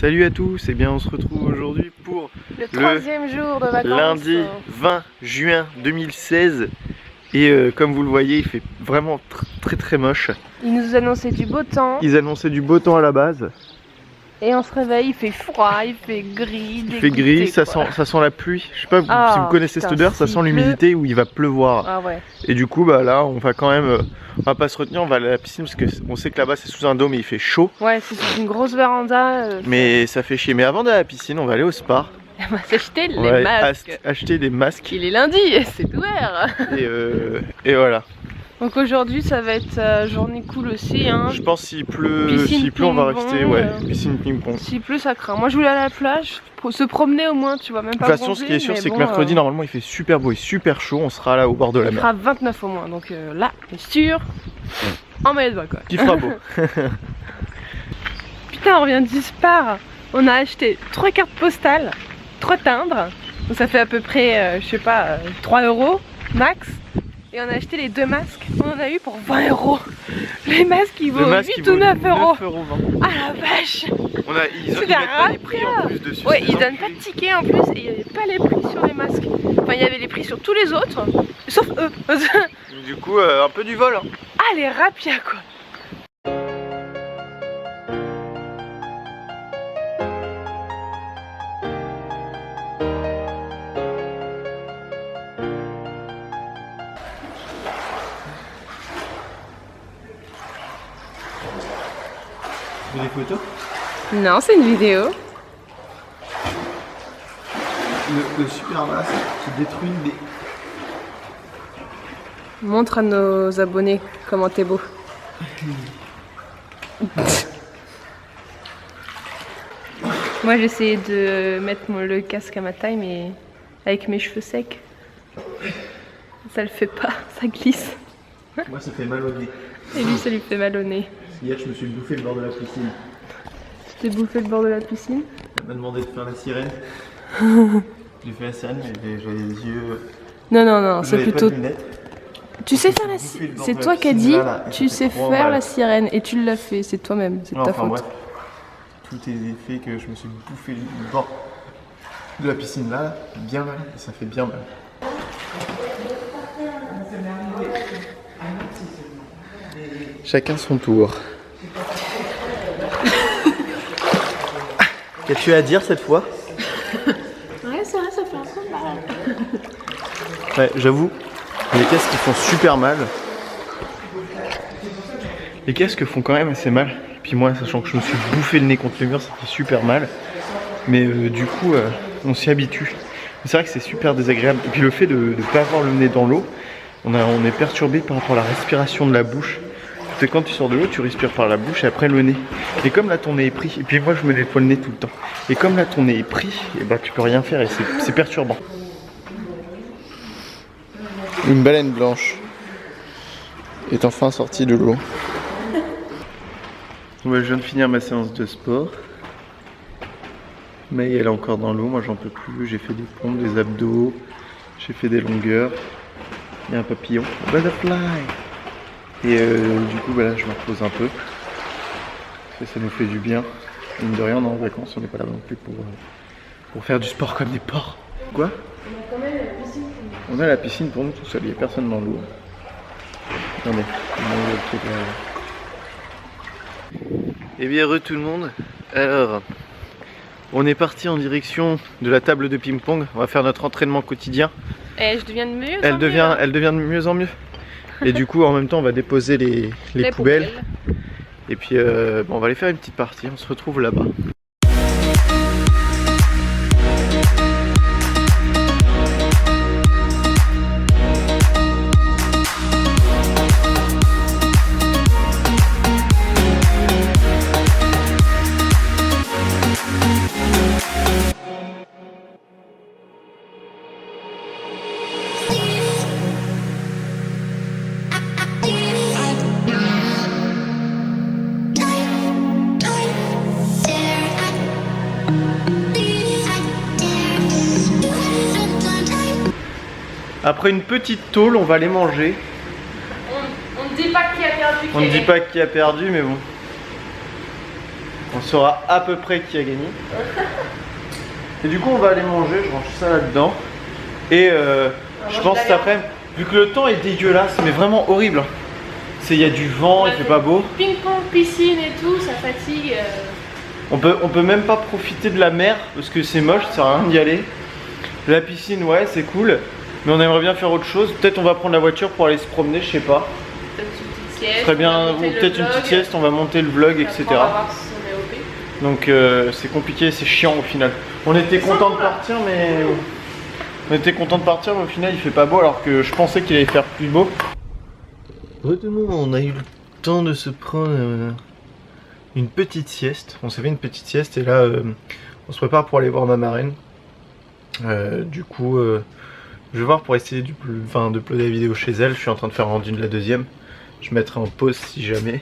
Salut à tous, et bien on se retrouve aujourd'hui pour le troisième jour de vacances. Lundi 20 juin 2016. Et comme vous le voyez, il fait vraiment très moche. Ils nous annonçaient du beau temps. Ils annonçaient du beau temps à la base. Et on se réveille, il fait froid, il fait gris. Il fait gris, ça sent la pluie. Je sais pas si vous connaissez cette odeur, ça sent l'humidité où il va pleuvoir. Ah ouais. Et du coup, bah là, on va quand même, on va pas se retenir, on va aller à la piscine parce qu'on sait que là-bas c'est sous un dôme et il fait chaud. Ouais, c'est sous une grosse véranda. Mais ça fait chier. Mais avant d'aller à la piscine, on va aller au spa. On va s'acheter les masques. Acheter des masques. Il est lundi, c'est ouvert. Et voilà. Donc aujourd'hui ça va être journée cool aussi hein. Je pense s'il pleut, on va rester piscine ping-pong. S'il pleut ça craint. Moi je voulais aller à la plage, pour se promener au moins, tu vois, même pas. De toute façon ce qui est sûr c'est que mercredi normalement il fait super beau et super chaud, on sera là au bord de la mer. Il fera 29 au moins, donc là c'est sûr, en maillot de bain quoi. Il fera beau. Putain on revient du Spar, on a acheté 3 cartes postales, 3 timbres, donc ça fait à peu près, je sais pas, 3 € max. Et on a acheté les 2 masques, on en a eu pour 20 €. Les masques ils vaut 8 ou 9 €. Ah la vache. Ils mettent pas les prix en plus dessus. Ouais, ils donnent pas de tickets en plus et il n'y avait pas les prix sur les masques. Enfin il y avait les prix sur tous les autres, sauf eux. Du coup un peu du vol hein. Ah les rapias quoi. Des photos? Non, c'est une vidéo. Le super masque qui détruit des... Montre à nos abonnés comment t'es beau. Moi j'essayais de mettre le casque à ma taille mais avec mes cheveux secs. Ça le fait pas, ça glisse. Moi ça fait mal au nez. Et lui ça lui fait mal au nez. Hier je me suis bouffé le bord de la piscine. Tu t'es bouffé le bord de la piscine? Elle m'a demandé de faire la sirène. J'ai fait la sirène, j'avais les yeux... Non, c'est plutôt... Tu sais faire la sirène. C'est toi qui as dit, tu sais faire la sirène et tu l'as fait, c'est toi-même, c'est ta faute. Bref, tout est fait que je me suis bouffé le bord de la piscine là, bien mal, et ça fait bien mal. Chacun son tour. Qu'as-tu à dire cette fois? Ouais, c'est vrai, ça fait un peu mal. Ouais, j'avoue, les casques ils font super mal. Les casques font quand même assez mal. Et puis moi, sachant que je me suis bouffé le nez contre le mur, ça fait super mal. Mais du coup, on s'y habitue. C'est vrai que c'est super désagréable. Et puis le fait de ne pas avoir le nez dans l'eau, on est perturbé par rapport à la respiration de la bouche. Parce que quand tu sors de l'eau, tu respires par la bouche et après le nez. Et comme là ton nez est pris, et puis moi je me nettoie le nez tout le temps. Et comme là ton nez est pris, et bah tu peux rien faire et c'est perturbant. Une baleine blanche est enfin sortie de l'eau. Ouais, je viens de finir ma séance de sport. Mais elle est encore dans l'eau, moi j'en peux plus. J'ai fait des pompes, des abdos, j'ai fait des longueurs. Il y a un papillon, un butterfly. Et du coup bah là je me repose un peu. Ça nous fait du bien. Mine de rien, on est en vacances, on n'est pas là non plus pour faire du sport comme des porcs. Quoi? On a la piscine pour nous tout seuls, il n'y a personne dans l'eau. Attendez, et bien heureux tout le monde. Alors, on est parti en direction de la table de ping-pong. On va faire notre entraînement quotidien. Et je deviens de mieux Elle devient de mieux en mieux. Et du coup, en même temps, on va déposer les poubelles. Et puis, bon, on va aller faire une petite partie. On se retrouve là-bas. Après une petite tôle, on va les manger. On ne dit pas qui a perdu. On ne dit pas qui a perdu, mais bon. On saura à peu près qui a gagné. Et du coup on va aller manger, je range ça là-dedans. Et je pense cet après-midi, vu que le temps est dégueulasse, mais vraiment horrible. Il y a du vent, il fait pas beau. Ping-pong, piscine et tout, ça fatigue. On peut même pas profiter de la mer parce que c'est moche, ça sert à rien d'y aller. La piscine, ouais, c'est cool. Mais on aimerait bien faire autre chose. Peut-être on va prendre la voiture pour aller se promener, je sais pas. Peut-être une petite sieste. Très bien, ou peut-être une petite sieste, on va monter le vlog, etc. On va voir si on est OP. Donc c'est compliqué, c'est chiant au final. On était content de partir, mais au final il fait pas beau alors que je pensais qu'il allait faire plus beau. Retenons, on a eu le temps de se prendre une petite sieste. On s'est fait une petite sieste et là on se prépare pour aller voir ma marraine. Du coup je vais voir pour essayer d'uploader la vidéo chez elle. Je suis en train de faire un rendu de la deuxième. Je mettrai en pause si jamais.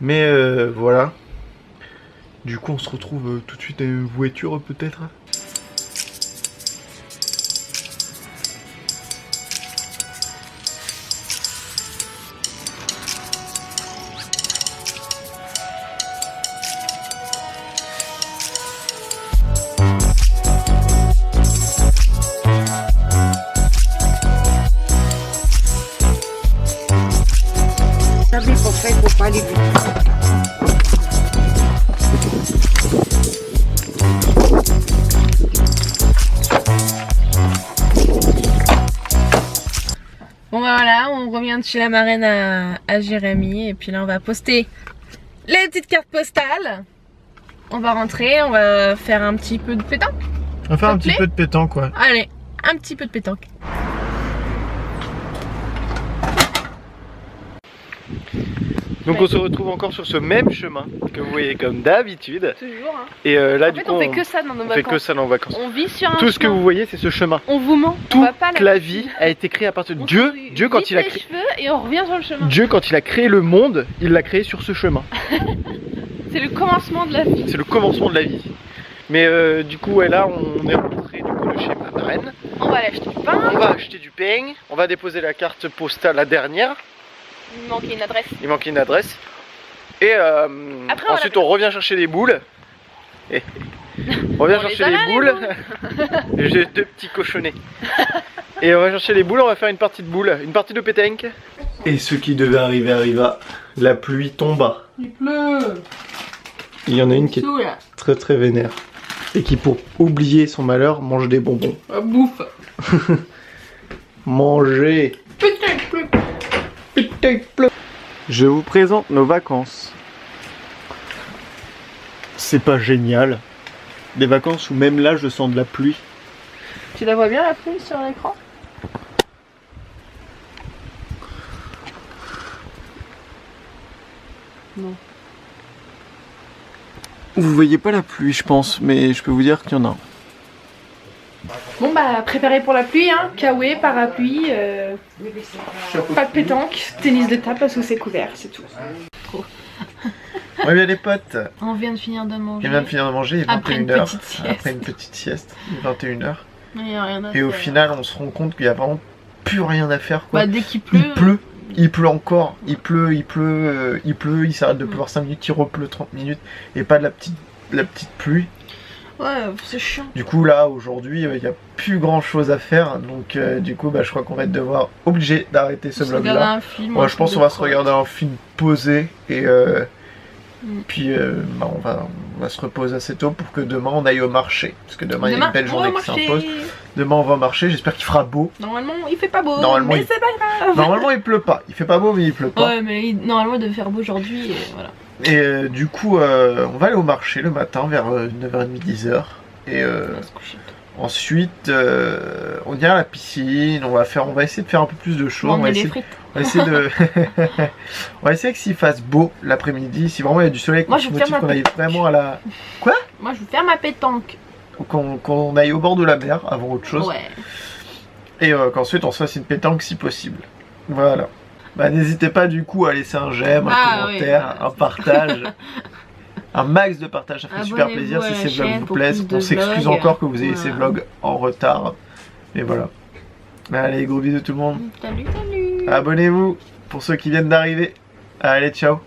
Mais voilà. Du coup on se retrouve tout de suite à une voiture peut-être. Faut pas aller vite. Bon bah voilà, on revient de chez la marraine à Jérémy et puis là on va poster les petites cartes postales. On va rentrer, on va faire un petit peu de pétanque. On va faire un petit peu de pétanque, ouais. Allez, un petit peu de pétanque. Donc on se retrouve encore sur ce même chemin que vous voyez comme d'habitude. Toujours hein. Et là en du fait, coup on fait que ça dans nos vacances. fait que ça dans nos vacances. On vit sur un Tout ce que chemin. vous voyez c'est ce chemin. On vous ment. On Toute va pas la vie a été créée à partir de Dieu quand il a créé. Et on revient sur le chemin. Dieu quand il a créé le monde, il l'a créé sur ce chemin. C'est le commencement de la vie. C'est le commencement de la vie. Mais du coup ouais, là on est rentré du coup de chez ma marraine. On va aller acheter du pain. On va acheter du pain. On va déposer la carte postale, la dernière. Il manquait une adresse. Il manquait une adresse. Et Après, ensuite on revient chercher les boules. Et on revient chercher les boules. J'ai deux petits cochonnets. Et on va chercher les boules, on va faire une partie de boules, une partie de pétanque. Et ce qui devait arriver arriva. La pluie tomba. Il pleut. Il y en a une qui est très très vénère. Et qui pour oublier son malheur mange des bonbons. Bouffe. Manger. Pétanque. Je vous présente nos vacances. C'est pas génial. Des vacances où même là je sens de la pluie. Tu la vois bien la pluie sur l'écran? Non. Vous voyez pas la pluie je pense, mais je peux vous dire qu'il y en a. Bon bah préparé pour la pluie hein, kawaii, parapluie, pas de pétanque, tennis de table parce que c'est couvert, c'est tout. Trop. Ouais bien les potes. On vient de finir de manger. Il vient de finir de manger, il est 21h. Après une petite sieste, il est 21h. Il y a rien à Et faire. au final on se rend compte qu'il y a vraiment plus rien à faire quoi. Bah dès qu'il pleut. Il pleut encore, il pleut, il s'arrête de pleuvoir 5 minutes, il repleut 30 minutes et pas de la petite pluie. Ouais, c'est chiant. Du coup là aujourd'hui il n'y a plus grand chose à faire donc du coup bah, je crois qu'on va être obligé d'arrêter ce vlog là. Ouais, je pense qu'on va se regarder un film posé et puis bah, on va se reposer assez tôt pour que demain on aille au marché parce que demain il y a une belle journée qui s'impose. Demain on va au marché, j'espère qu'il fera beau. Normalement il fait pas beau, Normalement, mais c'est pas grave. Normalement il pleut pas, il fait pas beau mais il pleut pas. Ouais mais normalement il devait faire beau aujourd'hui et voilà. Et du coup on va aller au marché le matin vers 9h30, 10h. Et ensuite on ira à la piscine, on va essayer de faire un peu plus de choses. On va essayer de... on va essayer que s'il fasse beau l'après-midi, si vraiment il y a du soleil, qu'on aille vraiment à la... Quoi? Moi je veux faire ma pétanque. Qu'on aille au bord de la mer avant autre chose. Ouais. Et qu'ensuite on se fasse une pétanque si possible. Voilà. Bah n'hésitez pas du coup à laisser un j'aime, un commentaire, un partage. Un max de partage, ça fait super plaisir si ces vlogs vous plaisent. On s'excuse encore que vous ayez ces vlogs en retard. Et voilà. Allez, gros bisous tout le monde. Salut, salut. Abonnez-vous pour ceux qui viennent d'arriver. Allez, ciao.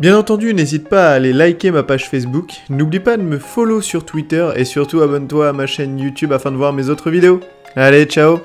Bien entendu, n'hésite pas à aller liker ma page Facebook, n'oublie pas de me follow sur Twitter et surtout abonne-toi à ma chaîne YouTube afin de voir mes autres vidéos. Allez, ciao!